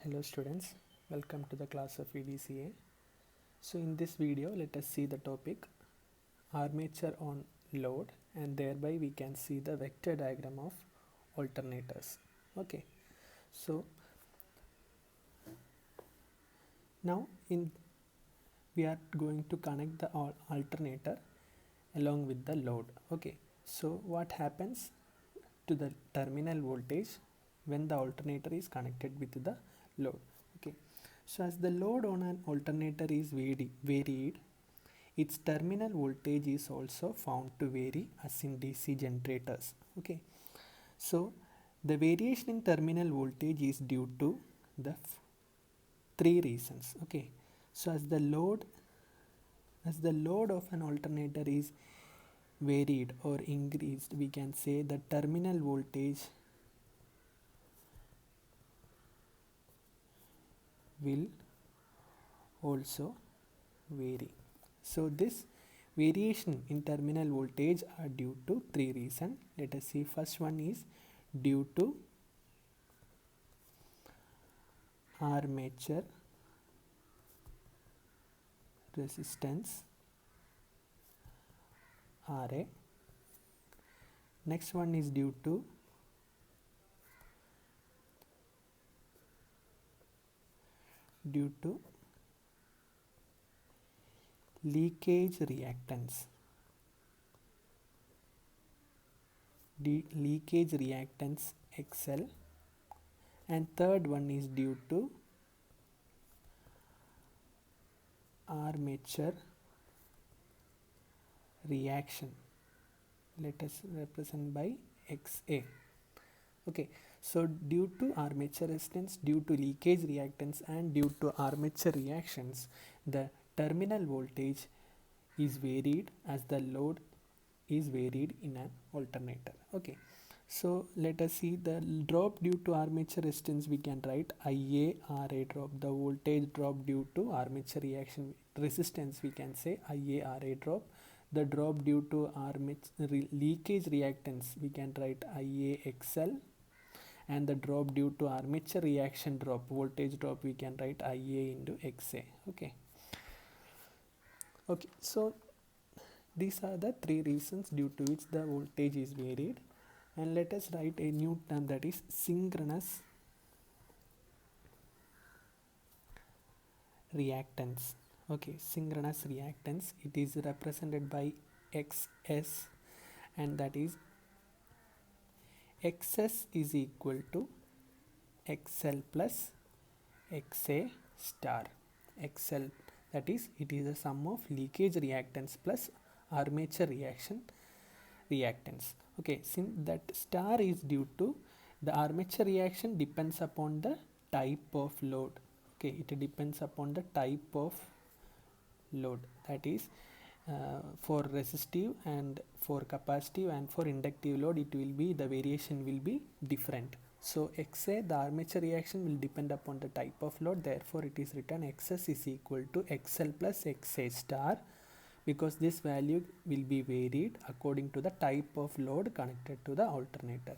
Hello students, welcome to the class of EDCA. So in this video let us see the topic armature on load, and thereby we can see the vector diagram of alternators. Okay, so now we are going to connect the alternator along with the load. Okay, so what happens to the terminal voltage when the alternator is connected with the load? Okay, so as the load on an alternator is varied, its terminal voltage is also found to vary as in DC generators. Okay, so the variation in terminal voltage is due to the three reasons. Okay, so as the load of an alternator is varied or increased, we can say the terminal voltage will also vary. So this variation in terminal voltage are due to three reasons. Let us see. First one is due to armature resistance Ra. Next one is due to leakage reactance XL, and third one is due to armature reaction. Let us represent by XA. Okay, so due to armature resistance, due to leakage reactance, and due to armature reactions, the terminal voltage is varied as the load is varied in an alternator. Okay, so let us see the drop due to armature resistance. We can write IA RA drop. The voltage drop due to armature reaction resistance, we can say IA RA drop. The drop due to armature leakage reactance, we can write IA XL, and the drop due to armature reaction drop, voltage drop, we can write IA into XA. Okay, so these are the three reasons due to which the voltage is varied. And let us write a new term, that is synchronous reactance. Okay, synchronous reactance, it is represented by XS, and that is XS is equal to XL plus XA star. XL, that is, it is a sum of leakage reactance plus armature reactance. Okay, since that star is due to the armature reaction depends upon the type of load. Okay, it depends upon the type of load, that is for resistive and for capacitive and for inductive load, it will be, the variation will be different. So XA, the armature reaction will depend upon the type of load, therefore it is written XS is equal to XL plus XA star, because this value will be varied according to the type of load connected to the alternator.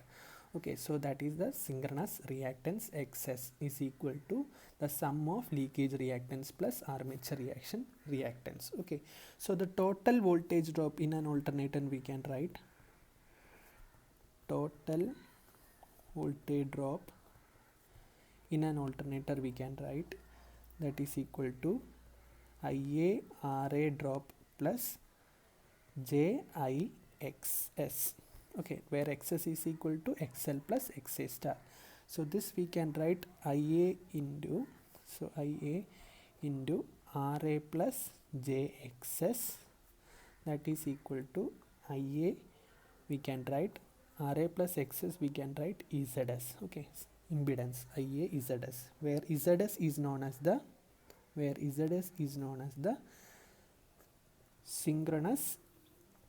Okay, so that is the synchronous reactance. XS is equal to the sum of leakage reactance plus armature reactance. Okay, so the total voltage drop in an alternator, we can write total voltage drop in an alternator, we can write that is equal to IA RA drop plus JIXS. Okay, where XS is equal to XL plus XA star. So this we can write IA into RA plus JXS, that is equal to IA, we can write RA plus XS, we can write ZS. Okay, impedance IA ZS, where ZS is known as the synchronous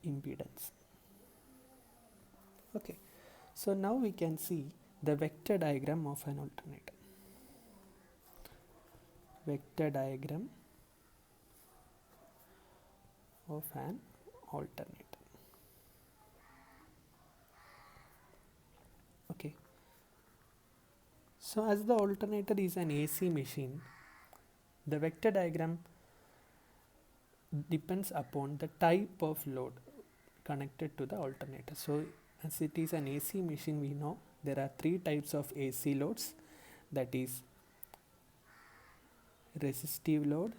impedance. Okay, so now we can see the vector diagram of an alternator. Vector diagram of an alternator. Okay, so So as the alternator is an AC machine, the vector diagram depends upon the type of load connected to the alternator. So as it is an AC machine, we know there are three types of AC loads, that is resistive load,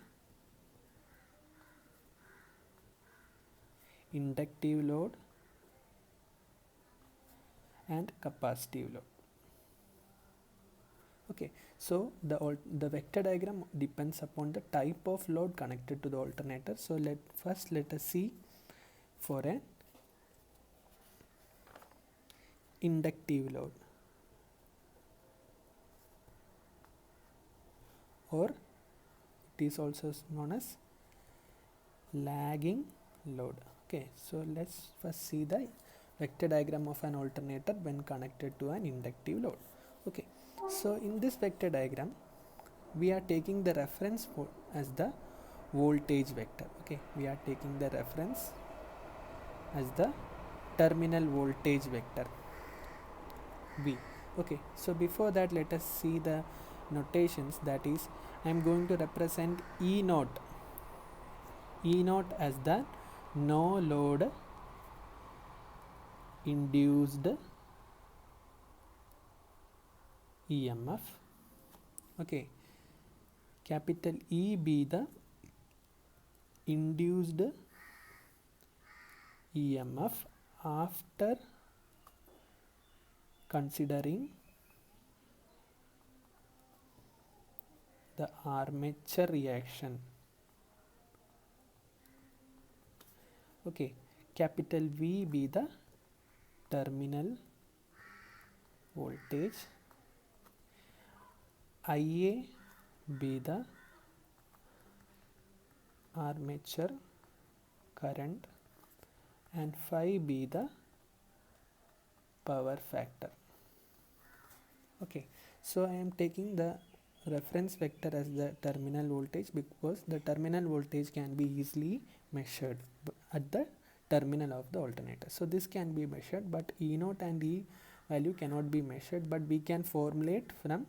inductive load, and capacitive load. Okay, so the vector diagram depends upon the type of load connected to the alternator. So let us see for an inductive load, or it is also known as lagging load. Okay, so let's first see the vector diagram of an alternator when connected to an inductive load. Okay, so in this vector diagram we are taking the reference as the voltage vector. Okay, we are taking the reference as the terminal voltage vector V. Okay, so before that let us see the notations. That is, I am going to represent E naught as the no load induced EMF. Okay, capital E be the induced EMF after considering the armature reaction. Okay, capital V be the terminal voltage, IA be the armature current, and phi be the power factor. Okay, so I am taking the reference vector as the terminal voltage because the terminal voltage can be easily measured at the terminal of the alternator. So this can be measured, but E naught and E value cannot be measured, but we can formulate from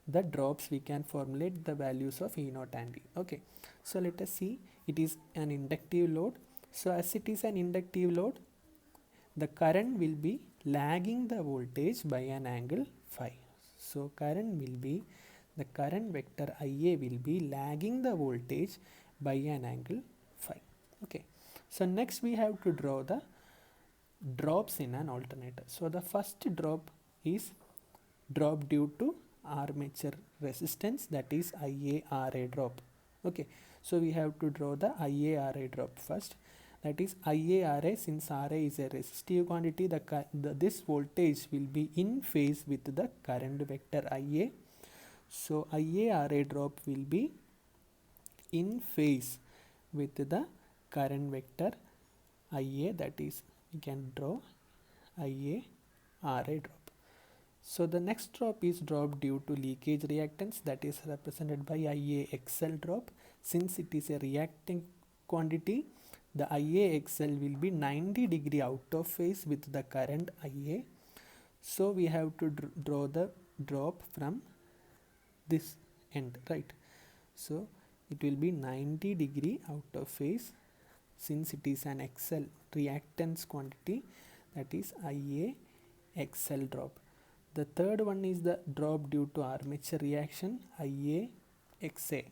the drops, we can formulate the values of E naught and E. Okay, so let us see, it is an inductive load. So as it is an inductive load, the current will be lagging the voltage by an angle phi. So current vector IA will be lagging the voltage by an angle phi. Okay, so next we have to draw the drops in an alternator. So the first drop is drop due to armature resistance, that is IaRa drop. Okay, so we have to draw the IaRa drop first. That is IaRa, since Ra is a resistive quantity, this voltage will be in phase with the current vector Ia. So IaRa drop will be in phase with the current vector Ia, that is we can draw IaRa drop. So the next drop is drop due to leakage reactance, that is represented by IaXL drop. Since it is a reacting quantity, the IaXL will be 90 degree out of phase with the current Ia. So we have to draw the drop from this end, right? So it will be 90 degree out of phase since it is an XL reactance quantity, that is IaXL drop. The third one is the drop due to armature reaction, IaXA.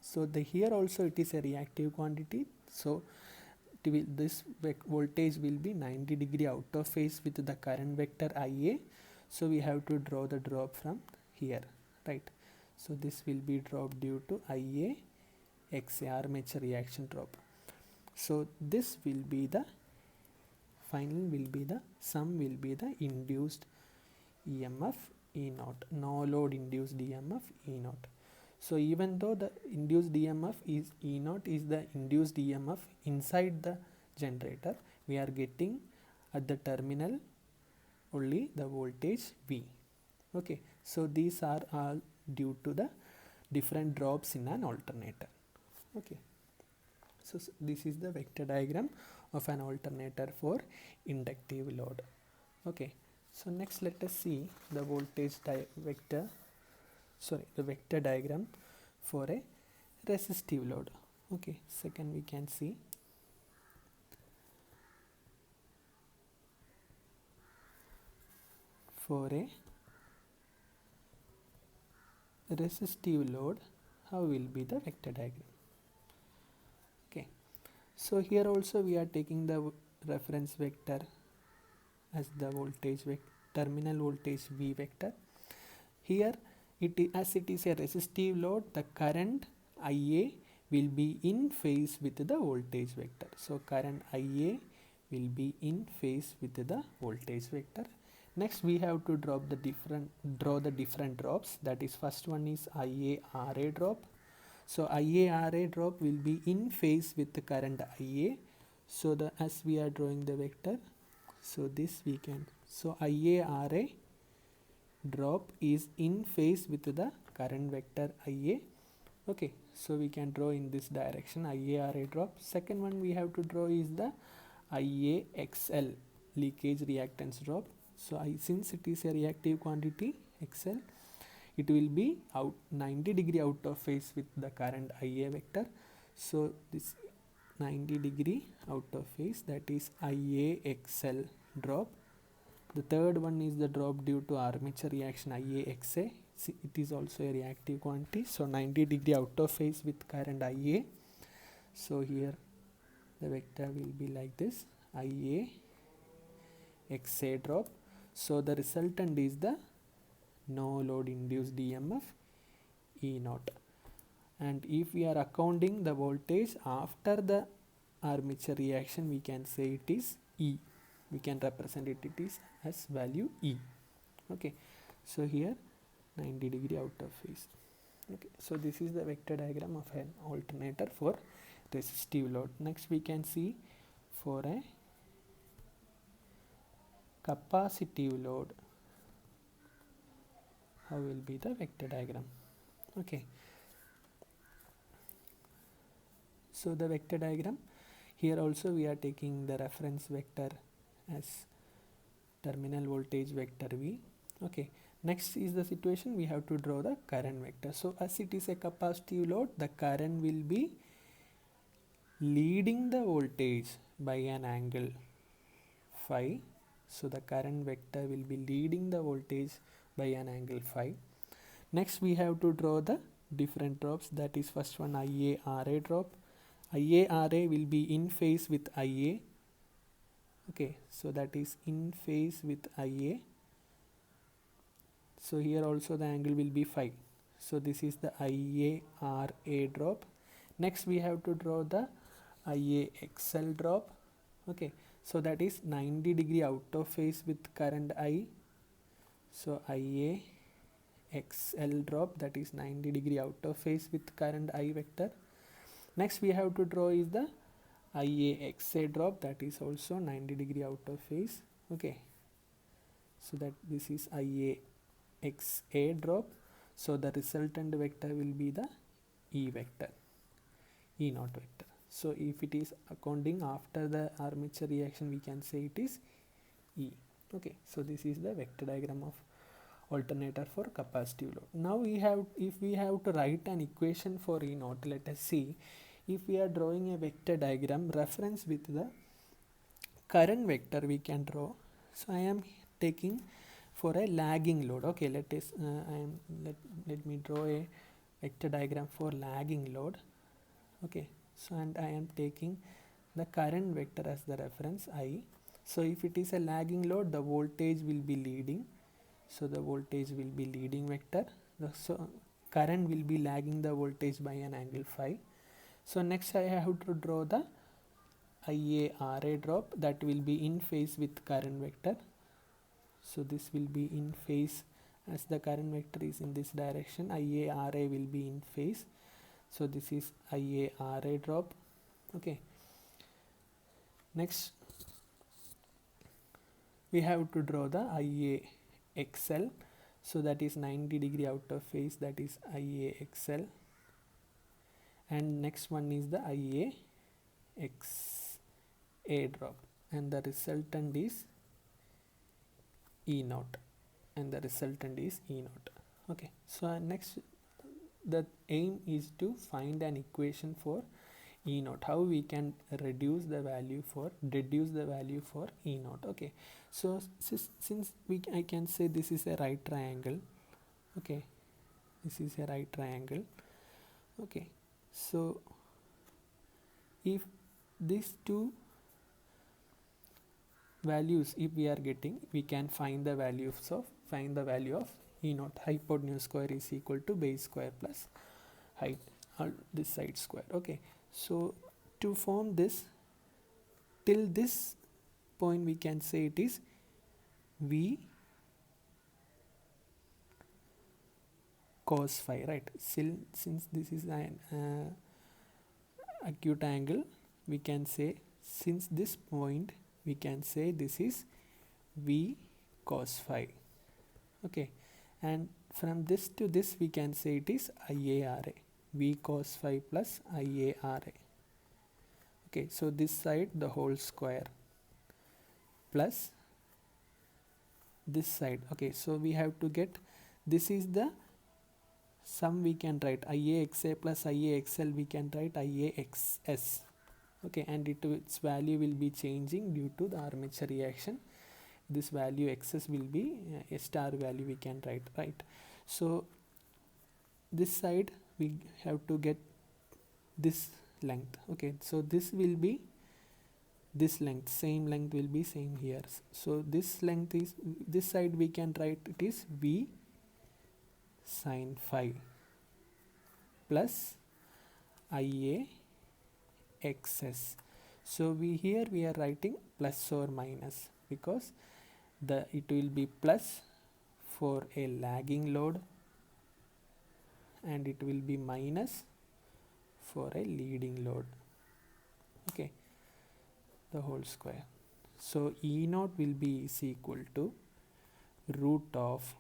So here also it is a reactive quantity. So this voltage will be 90 degree out of phase with the current vector Ia. So we have to draw the drop from here, right? So this will be drop due to IaXA, armature reaction drop. So this will be the final will be the sum will be the induced EMF E naught, no load induced EMF E naught. So even though the induced EMF is E naught is the induced EMF inside the generator, we are getting at the terminal only the voltage V. Okay, so these are all due to the different drops in an alternator. Okay, so this is the vector diagram of an alternator for inductive load. Okay, So next let us see the vector diagram for a resistive load. Okay, second we can see for a resistive load how will be the vector diagram. Okay, so here also we are taking the reference vector as the terminal voltage V vector. Here as it is a resistive load, the current IA will be in phase with the voltage vector. So current IA will be in phase with the voltage vector. Next we have to draw the different drops. That is, first one is IaRa drop. So IaRa drop will be in phase with the current IA. So as we are drawing the vector, so this we can, so IaRa drop is in phase with the current vector IA. Okay, so we can draw in this direction IaRa drop. Second one we have to draw is the IaXL, leakage reactance drop. So since it is a reactive quantity XL, it will be 90° out of phase with the current IA vector. So this 90° out of phase, that is IaXL drop. The third one is the drop due to armature reaction IaXA. It is also a reactive quantity, so 90° out of phase with current IA. So here the vector will be like this, IaXA drop. So the resultant is the no load induced EMF E0. And if we are accounting the voltage after the armature reaction, we can say it is E. We can represent it is as value E. Okay, so here 90° out of phase. Okay, so this is the vector diagram of an alternator for resistive load. Next we can see for a capacitive load how will be the vector diagram. Okay, so the vector diagram, here also we are taking the reference vector as terminal voltage vector V. Okay, next is the situation we have to draw the current vector. So as it is a capacitive load, the current will be leading the voltage by an angle phi. So the current vector will be leading the voltage by an angle phi. Next we have to draw the different drops. That is, first one IaRa drop. IaRa will be in phase with IA. Okay, so that is in phase with IA. So here also the angle will be phi. So this is the IaRa drop. Next we have to draw the IaXL drop. Okay, so that is 90° out of phase with current I. So IaXL drop, that is 90° out of phase with current I vector. Next we have to draw is the IaXA drop, that is also 90° out of phase. Okay, so that this is IaXA drop. So the resultant vector will be the E vector, E0 vector. So if it is accounting after the armature reaction, we can say it is E. Okay, so this is the vector diagram of alternator for capacitive load. Now if we have to write an equation for E0, let us see. If we are drawing a vector diagram reference with the current vector, we can draw. So I am taking for a lagging load. Okay, let me draw a vector diagram for lagging load. Okay, so and I am taking the current vector as the reference I. So if it is a lagging load, the voltage will be leading. So the voltage will be leading vector. So current will be lagging the voltage by an angle phi. So next I have to draw the IaRa drop, that will be in phase with current vector. So this will be in phase as the current vector is in this direction. IaRa will be in phase. So this is IaRa drop. Okay, next we have to draw the IaXL. So that is 90° out of phase, that is IaXL. And next one is the IaXA drop, and the resultant is E naught, and the resultant is E naught. Okay, so next the aim is to find an equation for E naught, how we can deduce the value for E naught. Okay, so since I can say this is a right triangle. Okay, this is a right triangle. Okay, so if these two values if we are getting, we can find the value of E naught. Hypotenuse square is equal to base square plus height, this side square. Okay, so to form this, till this point we can say it is V cos phi, right? Since this is an acute angle, we can say, since this point we can say this is V cos phi. Okay, and from this to this we can say it is IARA, V cos phi plus IARA. Okay, so this side the whole square plus this side. Okay, so we have to get, this is the sum, we can write IAXA plus IAXL, we can write IAXS. Okay, and its value will be changing due to the armature reaction. This value XS will be a star value, we can write, right? So this side we have to get this length. Okay, so this will be this length, same length will be same here. So this length is, this side we can write it is V sin phi plus IA XS. So here we are writing plus or minus, because it will be plus for a lagging load and it will be minus for a leading load. Okay, the whole square. So E naught will be is equal to root of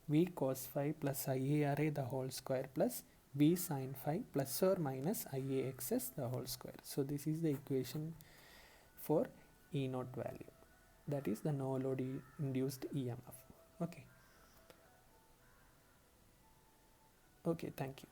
V cos phi plus IARA the whole square plus V sin phi plus or minus IAXS the whole square. So this is the equation for E naught value, that is the no load induced EMF. Okay, thank you.